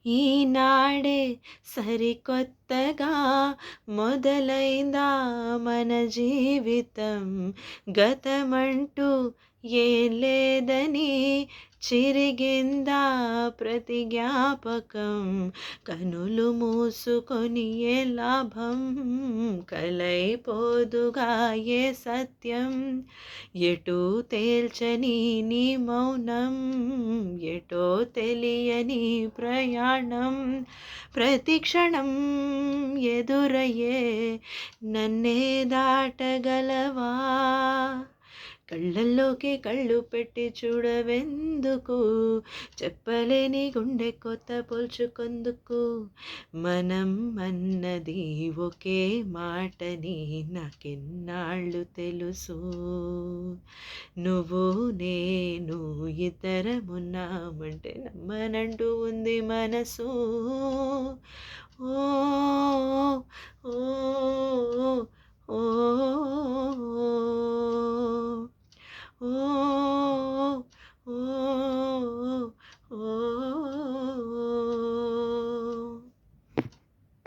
ఈనాడే సరికొత్తగా మొదలైందా మన జీవితం. గతమంటూ ఏం లేదని చిరిగిందా ప్రతి జ్ఞాపకం. కనులు మూసుకొని ఏ లాభం, కలైపోదుగా ఏ సత్యం. ఎటూ తేల్చని నీ మౌనం, ఎటో తెలియని ప్రయాణం. ప్రతి క్షణం ఎదురయ్యే నన్నే దాటగలవా. కళ్ళల్లోకి కళ్ళు పెట్టి చూడవెందుకు, చెప్పలేని గుండె కొత్త పోల్చుకొందుకు. మనం అన్నది ఒకే మాటని నాకెన్నాళ్ళు తెలుసు. నువ్వు నేను ఇద్దరమున్నామంటే నమ్మనంటూ ఉంది మనసు. ఓ